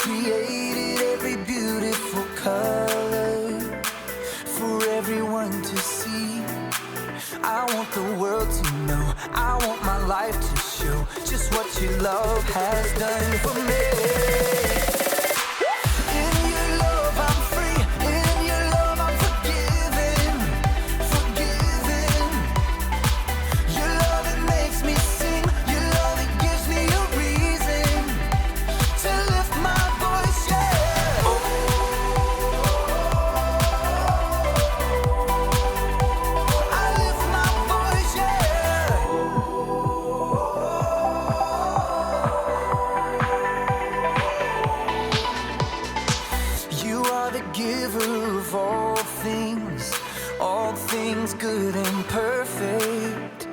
created every beautiful color for everyone to see. I want the world to know, I want my life to show just what your love has done for me. In your love I'm free, in your love I'm forgiven, forgiven. Your love it makes me sing, your love it gives me a reason to lift my voice, yeah. I lift my voice, yeah. You are the giver of all things good and perfect.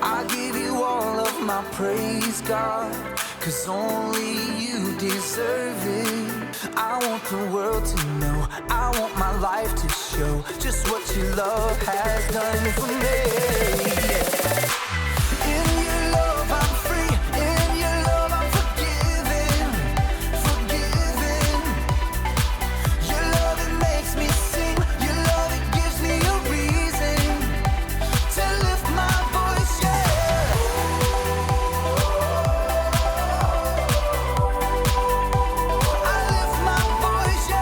I give you all of my praise, God, 'cause only you deserve it. I want the world to know, I want my life to show just what your love has done for me. In your love I'm free, in your love I'm forgiven, forgiven. Your love it makes me sing, your love it gives me a reason to lift my voice, yeah. I lift my voice, yeah.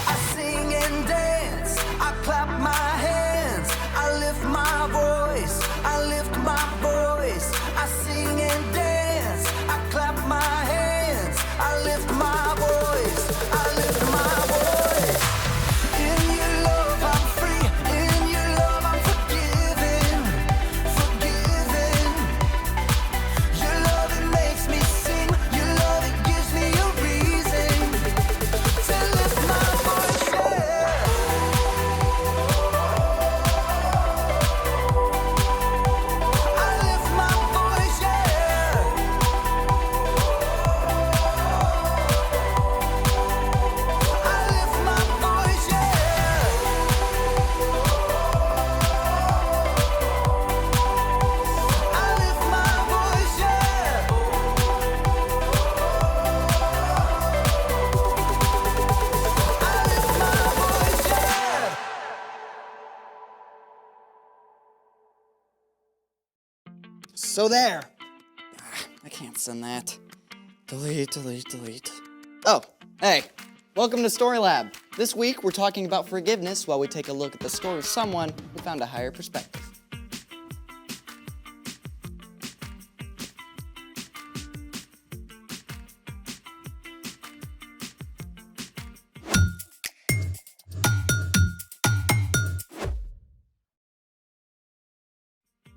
I sing and dance, I clap my hands, I lift my voice, I lift my voice. I sing and dance, I clap my hands, I lift my voice, I lift my voice. In your love I'm free, in your love I'm forgiven, forgiven. Your love it makes me sing, your love it gives me a reason to lift my voice, yeah. I lift my voice, yeah. I lift my voice, yeah. I lift my voice, yeah. I lift my voice, yeah. So there. I can't send that. Delete, delete, delete. Oh, hey. Welcome to Story Lab. This week we're talking about forgiveness while we take a look at the story of someone who found a higher perspective.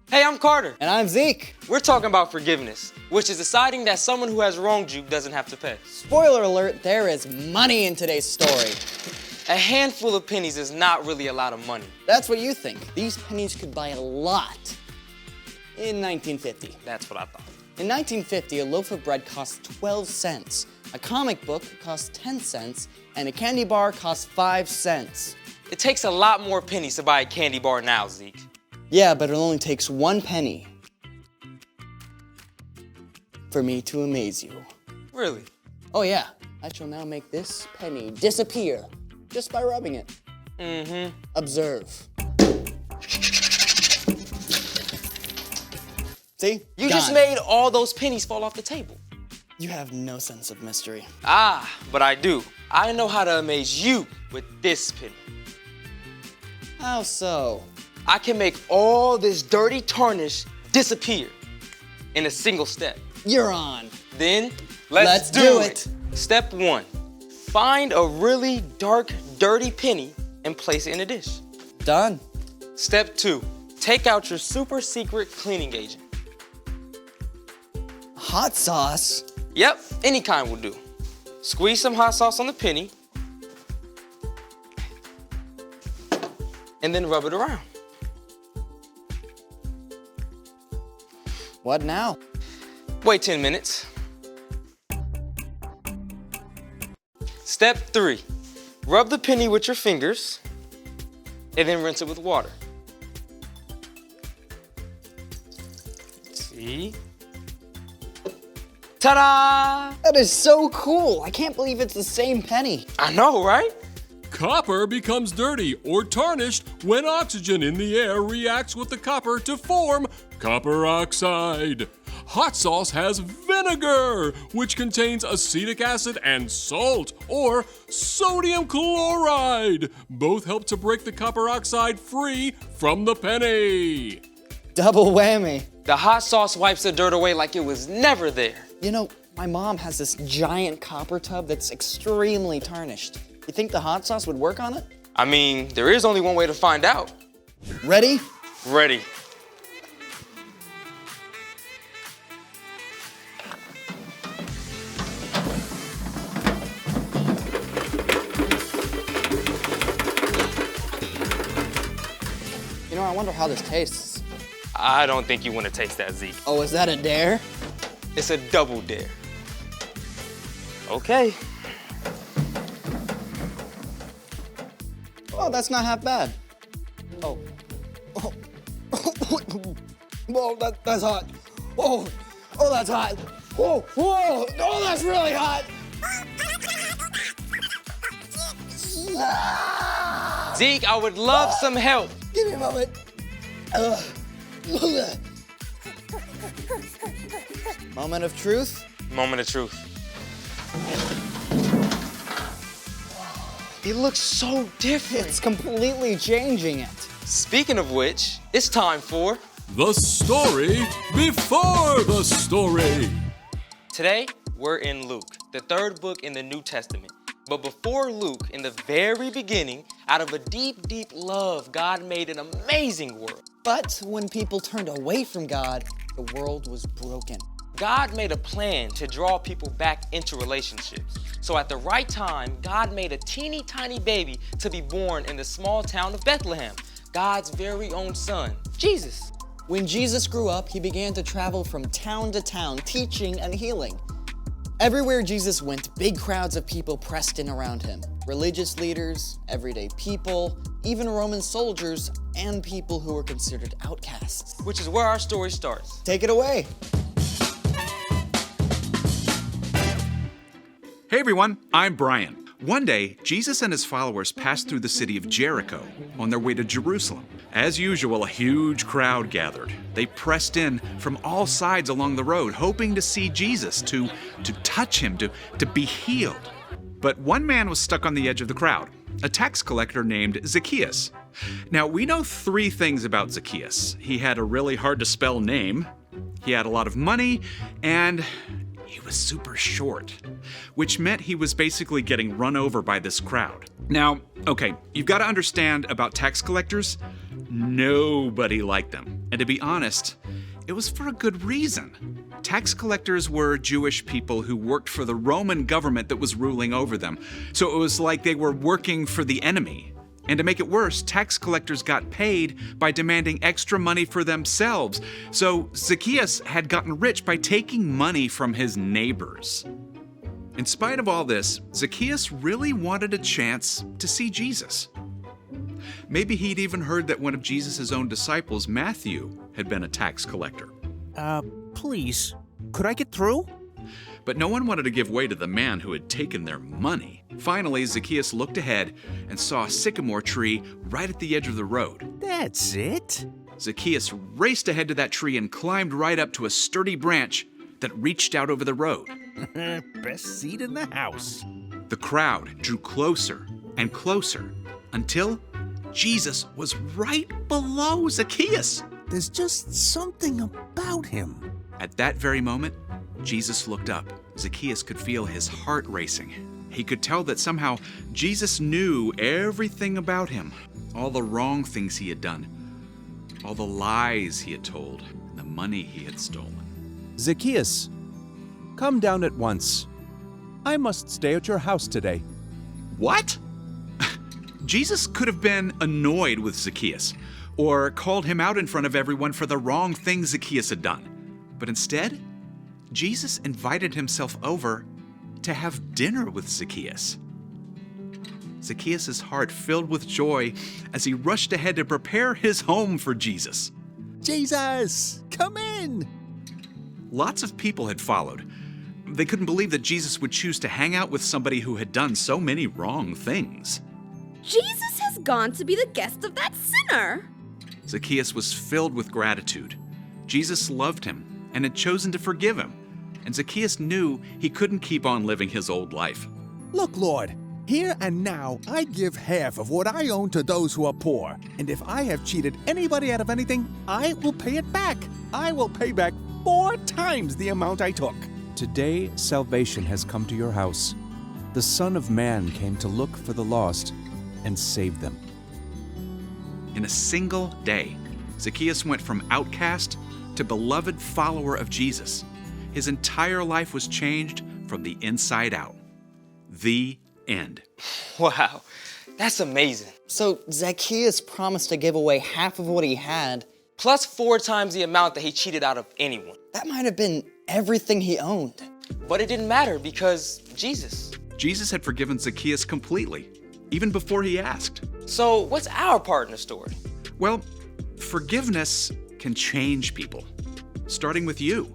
Hey, I'm Carter. And I'm Zeke. We're talking about forgiveness, which is deciding that someone who has wronged you doesn't have to pay. Spoiler alert, there is money in today's story. A handful of pennies is not really a lot of money. That's what you think. These pennies could buy a lot in 1950. That's what I thought. In 1950, a loaf of bread cost 12 cents, a comic book cost 10 cents, and a candy bar cost 5 cents. It takes a lot more pennies to buy a candy bar now, Zeke. Yeah, but it only takes 1 penny for me to amaze you. Really? Oh yeah, I shall now make this penny disappear just by rubbing it. Mm-hmm. Observe. See? You just Gone. made all those pennies fall off the table. You have no sense of mystery. Ah, but I do. I know how to amaze you with this penny. How so? I can make all this dirty tarnish disappear in a single step. You're on. Then, Let's do it. Step 1, find a really dark, dirty penny and place it in a dish. Done. Step 2, take out your super secret cleaning agent. Hot sauce? Yep, any kind will do. Squeeze some hot sauce on the penny and then rub it around. What now? Wait 10 minutes. Step 3, rub the penny with your fingers and then rinse it with water. See? Ta-da! That is so cool. I can't believe it's the same penny. I know, right? Copper becomes dirty or tarnished when oxygen in the air reacts with the copper to form copper oxide. Hot sauce has vinegar, which contains acetic acid and salt, or sodium chloride. Both help to break the copper oxide free from the penny. Double whammy. The hot sauce wipes the dirt away like it was never there. You know, my mom has this giant copper tub that's extremely tarnished. You think the hot sauce would work on it? I mean, there is only one way to find out. Ready? Ready. You know, I wonder how this tastes. I don't think you want to taste that, Zeke. Oh, is that a dare? It's a double dare. Okay. Oh, that's not half bad. Oh. Oh. Whoa, that's hot. Oh, that's hot. Whoa, oh, that's really hot. Zeke, I would love some help. Give me a moment. Moment of truth. Moment of truth. It looks so different. It's completely changing it. Speaking of which, it's time for... The story before the story. Today, we're in Luke, the third book in the New Testament. But before Luke, in the very beginning, out of a deep, deep love, God made an amazing world. But when people turned away from God, the world was broken. God made a plan to draw people back into relationships. So at the right time, God made a teeny tiny baby to be born in the small town of Bethlehem, God's very own son, Jesus. When Jesus grew up, he began to travel from town to town, teaching and healing. Everywhere Jesus went, big crowds of people pressed in around him. Religious leaders, everyday people, even Roman soldiers, and people who were considered outcasts. Which is where our story starts. Take it away. Hey everyone, I'm Brian. One day, Jesus and his followers passed through the city of Jericho on their way to Jerusalem. As usual, a huge crowd gathered. They pressed in from all sides along the road, hoping to see Jesus, to touch him, to be healed. But one man was stuck on the edge of the crowd, a tax collector named Zacchaeus. Now, we know 3 things about Zacchaeus. He had a really hard to spell name, he had a lot of money, and he was super short, which meant he was basically getting run over by this crowd. Now, okay, you've got to understand about tax collectors, nobody liked them. And to be honest, it was for a good reason. Tax collectors were Jewish people who worked for the Roman government that was ruling over them. So it was like they were working for the enemy. And to make it worse, tax collectors got paid by demanding extra money for themselves. So Zacchaeus had gotten rich by taking money from his neighbors. In spite of all this, Zacchaeus really wanted a chance to see Jesus. Maybe he'd even heard that one of Jesus' own disciples, Matthew, had been a tax collector. Please, could I get through? But no one wanted to give way to the man who had taken their money. Finally, Zacchaeus looked ahead and saw a sycamore tree right at the edge of the road. That's it? Zacchaeus raced ahead to that tree and climbed right up to a sturdy branch that reached out over the road. Best seat in the house. The crowd drew closer and closer until Jesus was right below Zacchaeus. There's just something about him. At that very moment, Jesus looked up. Zacchaeus could feel his heart racing. He could tell that somehow Jesus knew everything about him, all the wrong things he had done, all the lies he had told, and the money he had stolen. Zacchaeus, come down at once. I must stay at your house today. What? Jesus could have been annoyed with Zacchaeus or called him out in front of everyone for the wrong things Zacchaeus had done. But instead, Jesus invited himself over to have dinner with Zacchaeus. Zacchaeus' heart filled with joy as he rushed ahead to prepare his home for Jesus. Jesus, come in. Lots of people had followed. They couldn't believe that Jesus would choose to hang out with somebody who had done so many wrong things. Jesus has gone to be the guest of that sinner. Zacchaeus was filled with gratitude. Jesus loved him and had chosen to forgive him, and Zacchaeus knew he couldn't keep on living his old life. Look, Lord, here and now I give half of what I own to those who are poor. And if I have cheated anybody out of anything, I will pay it back. I will pay back 4 times the amount I took. Today, salvation has come to your house. The Son of Man came to look for the lost and save them. In a single day, Zacchaeus went from outcast to beloved follower of Jesus. His entire life was changed from the inside out. The end. Wow, that's amazing. So Zacchaeus promised to give away half of what he had. Plus 4 times the amount that he cheated out of anyone. That might have been everything he owned. But it didn't matter because Jesus. Jesus had forgiven Zacchaeus completely, even before he asked. So what's our part in the story? Well, forgiveness can change people, starting with you.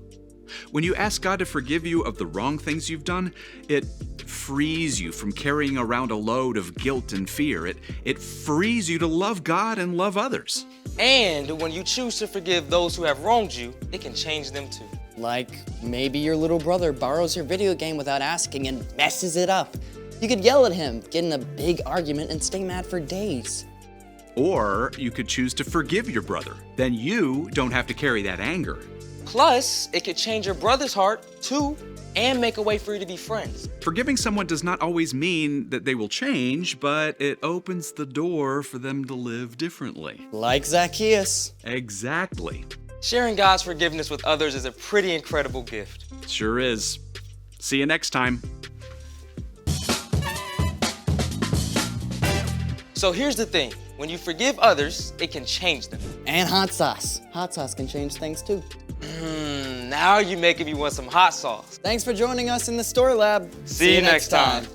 When you ask God to forgive you of the wrong things you've done, it frees you from carrying around a load of guilt and fear. It frees you to love God and love others. And when you choose to forgive those who have wronged you, it can change them too. Like maybe your little brother borrows your video game without asking and messes it up. You could yell at him, get in a big argument, and stay mad for days. Or you could choose to forgive your brother. Then you don't have to carry that anger. Plus, it could change your brother's heart too and make a way for you to be friends. Forgiving someone does not always mean that they will change, but it opens the door for them to live differently. Like Zacchaeus. Exactly. Sharing God's forgiveness with others is a pretty incredible gift. Sure is. See you next time. So here's the thing. When you forgive others, it can change them. And hot sauce. Hot sauce can change things too. Now you're making me want some hot sauce. Thanks for joining us in the Story Lab. See you next time.